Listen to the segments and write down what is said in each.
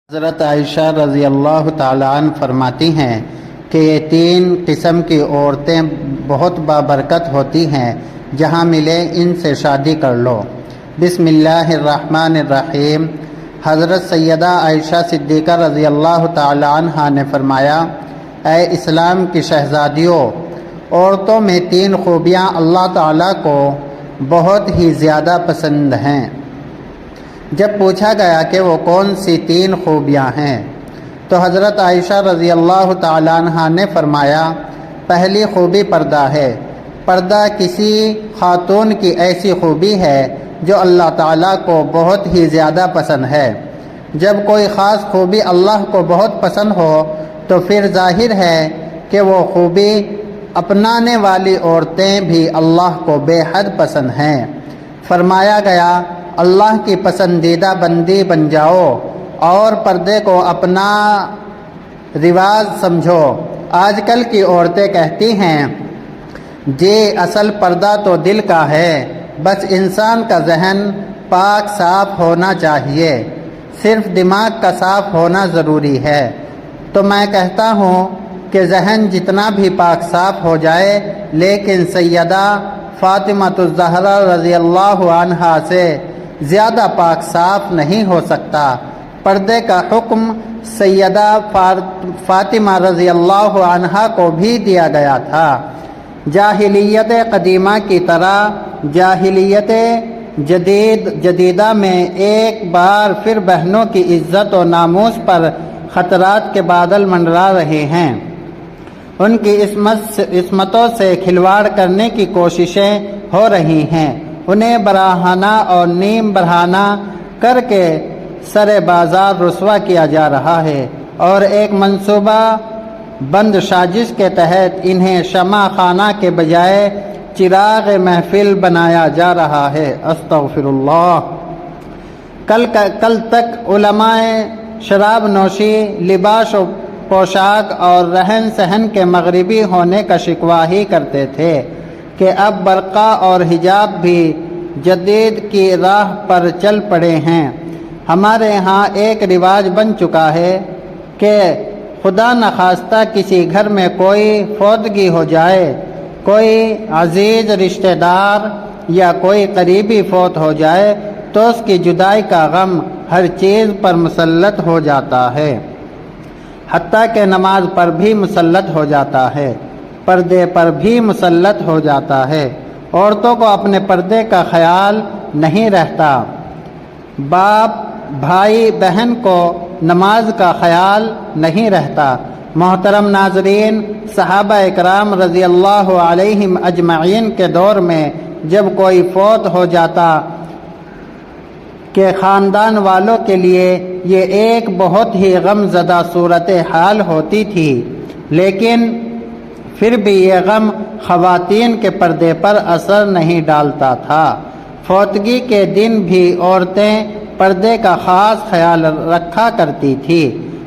حضرت عائشہ رضی اللہ تعالیٰ عنہ فرماتی ہیں کہ یہ تین قسم کی عورتیں بہت بابرکت ہوتی ہیں، جہاں ملے ان سے شادی کر لو۔ بسم اللہ الرحمن الرحیم۔ حضرت سیدہ عائشہ صدیقہ رضی اللہ تعالیٰ عنہ نے فرمایا، اے اسلام کی شہزادیوں، عورتوں میں تین خوبیاں اللہ تعالیٰ کو بہت ہی زیادہ پسند ہیں۔ جب پوچھا گیا کہ وہ کون سی تین خوبیاں ہیں تو حضرت عائشہ رضی اللہ تعالیٰ عنہ نے فرمایا، پہلی خوبی پردہ ہے۔ پردہ کسی خاتون کی ایسی خوبی ہے جو اللہ تعالیٰ کو بہت ہی زیادہ پسند ہے۔ جب کوئی خاص خوبی اللہ کو بہت پسند ہو تو پھر ظاہر ہے کہ وہ خوبی اپنانے والی عورتیں بھی اللہ کو بے حد پسند ہیں۔ فرمایا گیا، اللہ کی پسندیدہ بندی بن جاؤ اور پردے کو اپنا رواج سمجھو۔ آج کل کی عورتیں کہتی ہیں، جی اصل پردہ تو دل کا ہے، بس انسان کا ذہن پاک صاف ہونا چاہیے، صرف دماغ کا صاف ہونا ضروری ہے۔ تو میں کہتا ہوں کہ ذہن جتنا بھی پاک صاف ہو جائے، لیکن سیدہ فاطمہ الزہرا رضی اللہ عنہا سے زیادہ پاک صاف نہیں ہو سکتا۔ پردے کا حکم سیدہ فاطمہ رضی اللہ عنہا کو بھی دیا گیا تھا۔ جاہلیت قدیمہ کی طرح جاہلیت جدیدہ میں ایک بار پھر بہنوں کی عزت و ناموس پر خطرات کے بادل منڈرا رہے ہیں۔ ان کی عصمتوں سے کھلواڑ کرنے کی کوششیں ہو رہی ہیں۔ انہیں براہانہ اور نیم براہانہ کر کے سر بازار رسوا کیا جا رہا ہے، اور ایک منصوبہ بند سازش کے تحت انہیں شمع خانہ کے بجائے چراغ محفل بنایا جا رہا ہے۔ استغفر اللہ۔ کل تک علماء شراب نوشی، لباس و پوشاک اور رہن سہن کے مغربی ہونے کا شکوہ ہی کرتے تھے کہ اب برقع اور حجاب بھی جدید کی راہ پر چل پڑے ہیں۔ ہمارے ہاں ایک رواج بن چکا ہے کہ خدا نخواستہ کسی گھر میں کوئی فوتگی ہو جائے، کوئی عزیز رشتہ دار یا کوئی قریبی فوت ہو جائے تو اس کی جدائی کا غم ہر چیز پر مسلط ہو جاتا ہے، حتیٰ کہ نماز پر بھی مسلط ہو جاتا ہے، پردے پر بھی مسلط ہو جاتا ہے۔ عورتوں کو اپنے پردے کا خیال نہیں رہتا، باپ بھائی بہن کو نماز کا خیال نہیں رہتا۔ محترم ناظرین، صحابہ اکرام رضی اللہ علیہم اجمعین کے دور میں جب کوئی فوت ہو جاتا کہ خاندان والوں کے لیے یہ ایک بہت ہی غم زدہ صورتحال ہوتی تھی، لیکن پھر بھی یہ غم خواتین کے پردے پر اثر نہیں ڈالتا تھا۔ فوتگی کے دن بھی عورتیں پردے کا خاص خیال رکھا کرتی تھی۔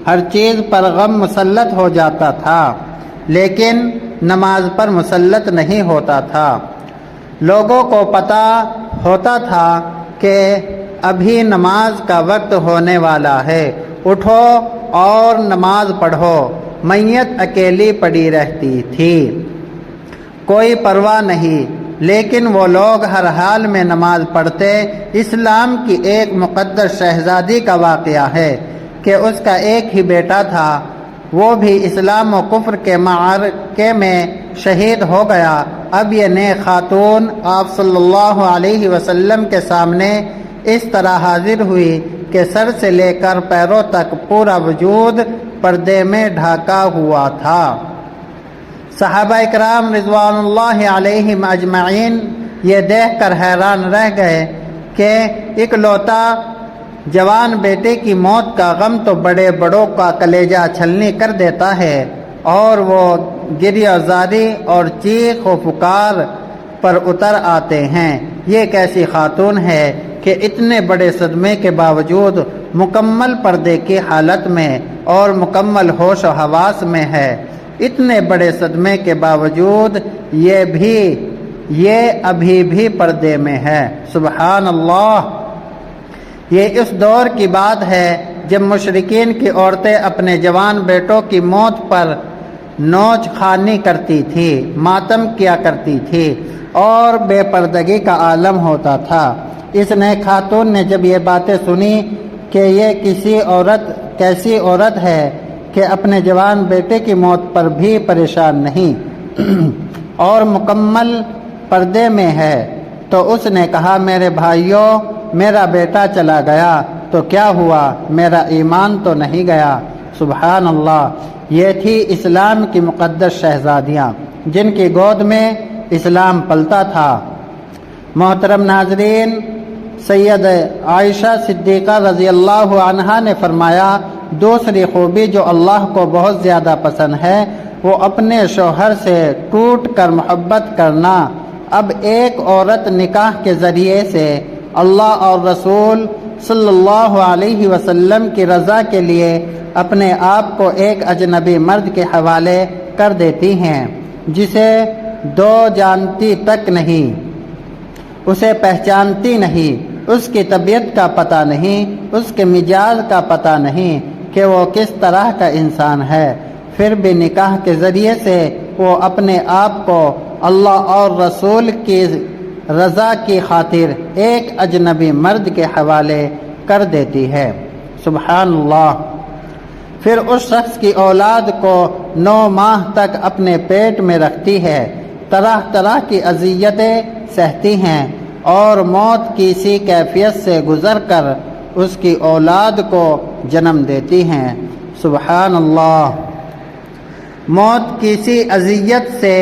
ہر چیز پر غم مسلط ہو جاتا تھا، لیکن نماز پر مسلط نہیں ہوتا تھا۔ لوگوں کو پتہ ہوتا تھا کہ ابھی نماز کا وقت ہونے والا ہے، اٹھو اور نماز پڑھو۔ میت اکیلی پڑی رہتی تھی، کوئی پرواہ نہیں، لیکن وہ لوگ ہر حال میں نماز پڑھتے۔ اسلام کی ایک مقدس شہزادی کا واقعہ ہے کہ اس کا ایک ہی بیٹا تھا، وہ بھی اسلام و کفر کے معرکے میں شہید ہو گیا۔ اب یہ نیک خاتون آپ صلی اللہ علیہ وسلم کے سامنے اس طرح حاضر ہوئی کہ سر سے لے کر پیروں تک پورا وجود پردے میں ڈھکا ہوا تھا۔ صحابہ اکرام رضوان اللہ علیہم اجمعین یہ دیکھ کر حیران رہ گئے کہ اکلوتا جوان بیٹے کی موت کا غم تو بڑے بڑوں کا کلیجہ چھلنی کر دیتا ہے، اور وہ گریہ زاری اور چیخ و پکار پر اتر آتے ہیں۔ یہ کیسی خاتون ہے کہ اتنے بڑے صدمے کے باوجود مکمل پردے کی حالت میں اور مکمل ہوش و حواس میں ہے۔ اتنے بڑے صدمے کے باوجود یہ ابھی بھی پردے میں ہے۔ سبحان اللہ۔ یہ اس دور کی بات ہے جب مشرکین کی عورتیں اپنے جوان بیٹوں کی موت پر نوچ خوانی کرتی تھی، ماتم کیا کرتی تھی اور بے پردگی کا عالم ہوتا تھا۔ اس نیک خاتون نے جب یہ باتیں سنی کہ یہ کیسی عورت ہے کہ اپنے جوان بیٹے کی موت پر بھی پریشان نہیں اور مکمل پردے میں ہے، تو اس نے کہا میرے بھائیوں، میرا بیٹا چلا گیا تو کیا ہوا، میرا ایمان تو نہیں گیا۔ سبحان اللہ، یہ تھی اسلام کی مقدس شہزادیاں جن کی گود میں اسلام پلتا تھا۔ محترم ناظرین، سید عائشہ صدیقہ رضی اللہ عنہا نے فرمایا، دوسری خوبی جو اللہ کو بہت زیادہ پسند ہے وہ اپنے شوہر سے ٹوٹ کر محبت کرنا۔ اب ایک عورت نکاح کے ذریعے سے اللہ اور رسول صلی اللہ علیہ وسلم کی رضا کے لیے اپنے آپ کو ایک اجنبی مرد کے حوالے کر دیتی ہیں جسے دو جانتی تک نہیں، اسے پہچانتی نہیں، اس کی طبیعت کا پتہ نہیں، اس کے مزاج کا پتہ نہیں کہ وہ کس طرح کا انسان ہے، پھر بھی نکاح کے ذریعے سے وہ اپنے آپ کو اللہ اور رسول کی رضا کی خاطر ایک اجنبی مرد کے حوالے کر دیتی ہے۔ سبحان اللہ۔ پھر اس شخص کی اولاد کو 9 ماہ تک اپنے پیٹ میں رکھتی ہے، طرح طرح کی اذیتیں سہتی ہیں اور موت کی سی کیفیت سے گزر کر اس کی اولاد کو جنم دیتی ہیں۔ سبحان اللہ۔ موت کی سی اذیت سے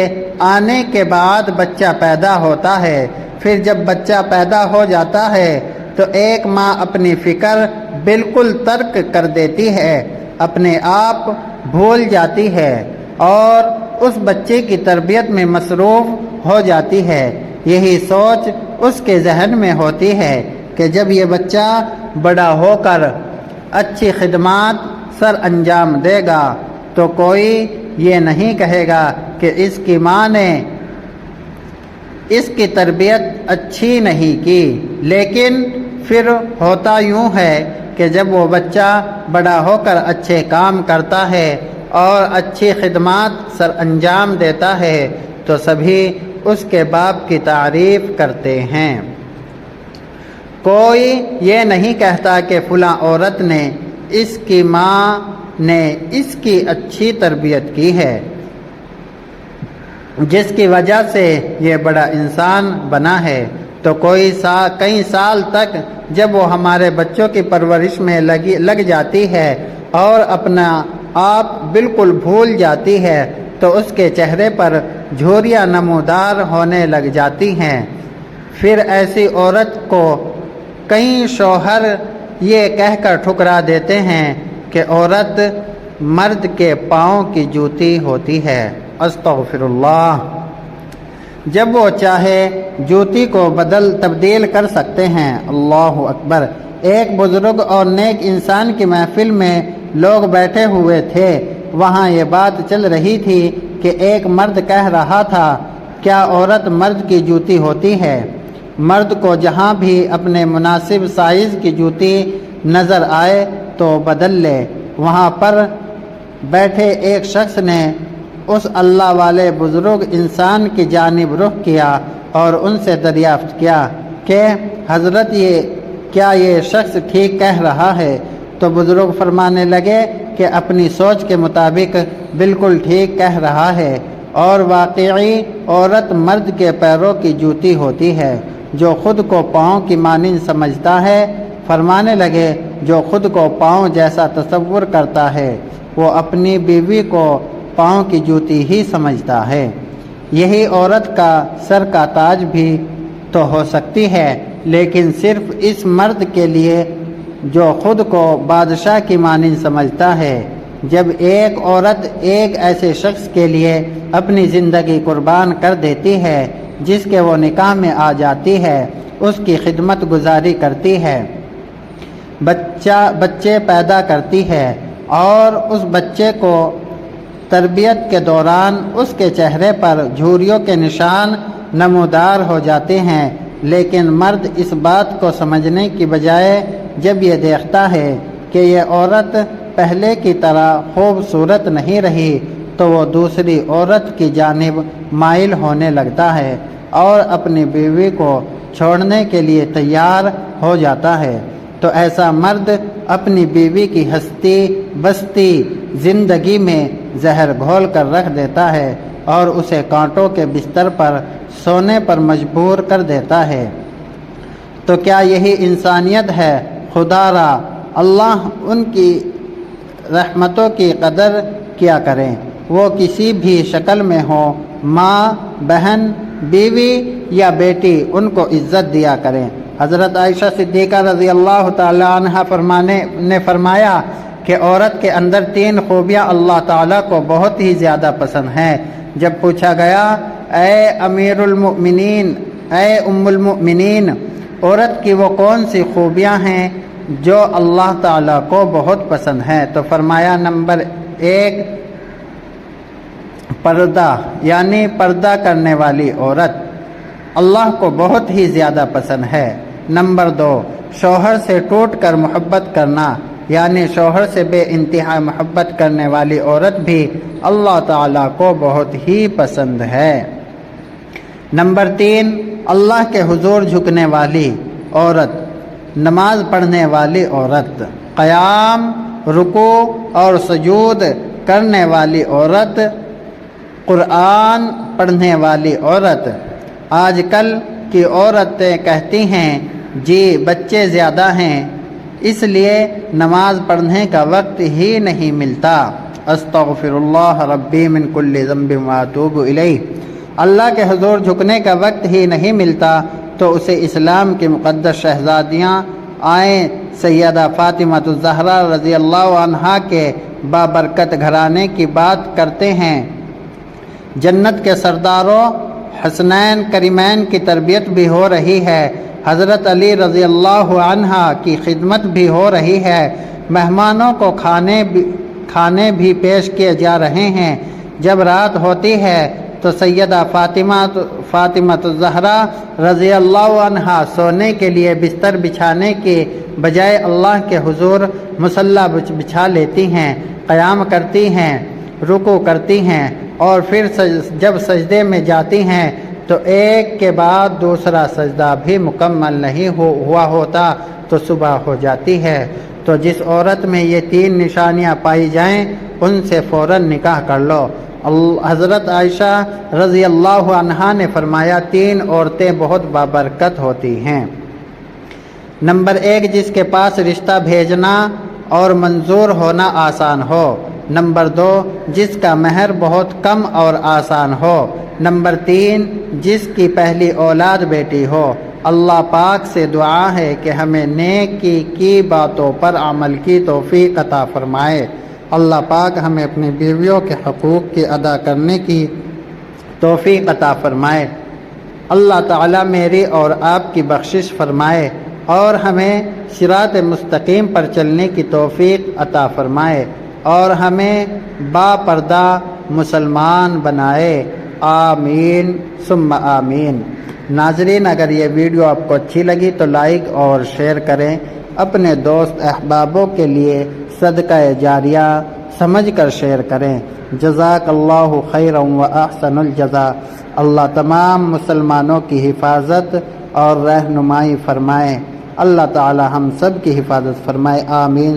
آنے کے بعد بچہ پیدا ہوتا ہے، پھر جب بچہ پیدا ہو جاتا ہے تو ایک ماں اپنی فکر بالکل ترک کر دیتی ہے، اپنے آپ بھول جاتی ہے اور اس بچے کی تربیت میں مصروف ہو جاتی ہے۔ یہی سوچ اس کے ذہن میں ہوتی ہے کہ جب یہ بچہ بڑا ہو کر اچھی خدمات سر انجام دے گا تو کوئی یہ نہیں کہے گا کہ اس کی ماں نے اس کی تربیت اچھی نہیں کی۔ لیکن پھر ہوتا یوں ہے کہ جب وہ بچہ بڑا ہو کر اچھے کام کرتا ہے اور اچھی خدمات سر انجام دیتا ہے تو سبھی اس کے باپ کی تعریف کرتے ہیں۔ کوئی یہ نہیں کہتا کہ فلاں عورت نے، اس کی ماں نے اس کی اچھی تربیت کی ہے جس کی وجہ سے یہ بڑا انسان بنا ہے۔ تو کئی سال تک جب وہ ہمارے بچوں کی پرورش میں لگ جاتی ہے اور اپنا آپ بالکل بھول جاتی ہے تو اس کے چہرے پر جھریاں نمودار ہونے لگ جاتی ہیں۔ پھر ایسی عورت کو کئی شوہر یہ کہہ کر ٹھکرا دیتے ہیں کہ عورت مرد کے پاؤں کی جوتی ہوتی ہے۔ استغفر اللہ۔ جب وہ چاہے جوتی کو تبدیل کر سکتے ہیں۔ اللہ اکبر۔ ایک بزرگ اور نیک انسان کی محفل میں لوگ بیٹھے ہوئے تھے، وہاں یہ بات چل رہی تھی کہ ایک مرد کہہ رہا تھا، کیا عورت مرد کی جوتی ہوتی ہے؟ مرد کو جہاں بھی اپنے مناسب سائز کی جوتی نظر آئے تو بدل لے۔ وہاں پر بیٹھے ایک شخص نے اس اللہ والے بزرگ انسان کی جانب رخ کیا اور ان سے دریافت کیا کہ حضرت کیا یہ شخص ٹھیک کہہ رہا ہے؟ تو بزرگ فرمانے لگے کہ اپنی سوچ کے مطابق بالکل ٹھیک کہہ رہا ہے، اور واقعی عورت مرد کے پیروں کی جوتی ہوتی ہے۔ جو خود کو پاؤں کی مانند سمجھتا ہے، فرمانے لگے، جو خود کو پاؤں جیسا تصور کرتا ہے وہ اپنی بیوی کو پاؤں کی جوتی ہی سمجھتا ہے۔ یہی عورت کا سر کا تاج بھی تو ہو سکتی ہے، لیکن صرف اس مرد کے لیے جو خود کو بادشاہ کی مانند سمجھتا ہے۔ جب ایک عورت ایک ایسے شخص کے لیے اپنی زندگی قربان کر دیتی ہے جس کے وہ نکاح میں آ جاتی ہے، اس کی خدمت گزاری کرتی ہے، بچے پیدا کرتی ہے اور اس بچے کو تربیت کے دوران اس کے چہرے پر جھریوں کے نشان نمودار ہو جاتے ہیں، لیکن مرد اس بات کو سمجھنے کی بجائے جب یہ دیکھتا ہے کہ یہ عورت پہلے کی طرح خوبصورت نہیں رہی تو وہ دوسری عورت کی جانب مائل ہونے لگتا ہے اور اپنی بیوی کو چھوڑنے کے لیے تیار ہو جاتا ہے، تو ایسا مرد اپنی بیوی کی ہستی بستی زندگی میں زہر گھول کر رکھ دیتا ہے اور اسے کانٹوں کے بستر پر سونے پر مجبور کر دیتا ہے۔ تو کیا یہی انسانیت ہے؟ خدا را اللہ ان کی رحمتوں کی قدر کیا کریں، وہ کسی بھی شکل میں ہوں، ماں، بہن، بیوی یا بیٹی، ان کو عزت دیا کریں۔ حضرت عائشہ صدیقہ رضی اللہ تعالی عنہ نے فرمایا کہ عورت کے اندر 3 خوبیاں اللہ تعالیٰ کو بہت ہی زیادہ پسند ہیں۔ جب پوچھا گیا اے امیر المؤمنین، اے ام المؤمنین، عورت کی وہ کون سی خوبیاں ہیں جو اللہ تعالیٰ کو بہت پسند ہیں، تو فرمایا نمبر 1 پردہ، یعنی پردہ کرنے والی عورت اللہ کو بہت ہی زیادہ پسند ہے۔ نمبر 2 شوہر سے ٹوٹ کر محبت کرنا، یعنی شوہر سے بے انتہا محبت کرنے والی عورت بھی اللہ تعالیٰ کو بہت ہی پسند ہے۔ نمبر 3 اللہ کے حضور جھکنے والی عورت، نماز پڑھنے والی عورت، قیام، رکوع اور سجود کرنے والی عورت، قرآن پڑھنے والی عورت۔ آج کل کی عورتیں کہتی ہیں جی بچے زیادہ ہیں اس لیے نماز پڑھنے کا وقت ہی نہیں ملتا، استغفر اللہ ربی من کل ذنب واتوب الیہ۔ اللہ کے حضور جھکنے کا وقت ہی نہیں ملتا تو اسے اسلام کی مقدس شہزادیاں آئیں سیدہ فاطمہ الزہرا رضی اللہ عنہا کے بابرکت گھرانے کی بات کرتے ہیں۔ جنت کے سرداروں حسنین کریمین کی تربیت بھی ہو رہی ہے، حضرت علی رضی اللہ عنہ کی خدمت بھی ہو رہی ہے، مہمانوں کو کھانے بھی پیش کیے جا رہے ہیں۔ جب رات ہوتی ہے تو سیدہ فاطمہ الزہرا رضی اللہ عنہا سونے کے لیے بستر بچھانے کے بجائے اللہ کے حضور مصلی بچھا لیتی ہیں، قیام کرتی ہیں، رکوع کرتی ہیں اور پھر جب سجدے میں جاتی ہیں تو ایک کے بعد دوسرا سجدہ بھی مکمل نہیں ہوا ہوتا تو صبح ہو جاتی ہے۔ تو جس عورت میں یہ 3 نشانیاں پائی جائیں ان سے فوراً نکاح کر لو۔ حضرت عائشہ رضی اللہ عنہا نے فرمایا 3 عورتیں بہت بابرکت ہوتی ہیں۔ نمبر 1 جس کے پاس رشتہ بھیجنا اور منظور ہونا آسان ہو۔ نمبر 2 جس کا مہر بہت کم اور آسان ہو۔ نمبر 3 جس کی پہلی اولاد بیٹی ہو۔ اللہ پاک سے دعا ہے کہ ہمیں نیکی کی باتوں پر عمل کی توفیق عطا فرمائے۔ اللہ پاک ہمیں اپنی بیویوں کے حقوق کی ادا کرنے کی توفیق عطا فرمائے۔ اللہ تعالیٰ میری اور آپ کی بخشش فرمائے اور ہمیں صراط مستقیم پر چلنے کی توفیق عطا فرمائے اور ہمیں با پردہ مسلمان بنائے، آمین ثم آمین۔ ناظرین اگر یہ ویڈیو آپ کو اچھی لگی تو لائک اور شیئر کریں، اپنے دوست احبابوں کے لیے صدقہ جاریہ سمجھ کر شیئر کریں۔ جزاک اللہ خیرا و احسن الجزاء۔ اللہ تمام مسلمانوں کی حفاظت اور رہنمائی فرمائے۔ اللہ تعالی ہم سب کی حفاظت فرمائے، آمین۔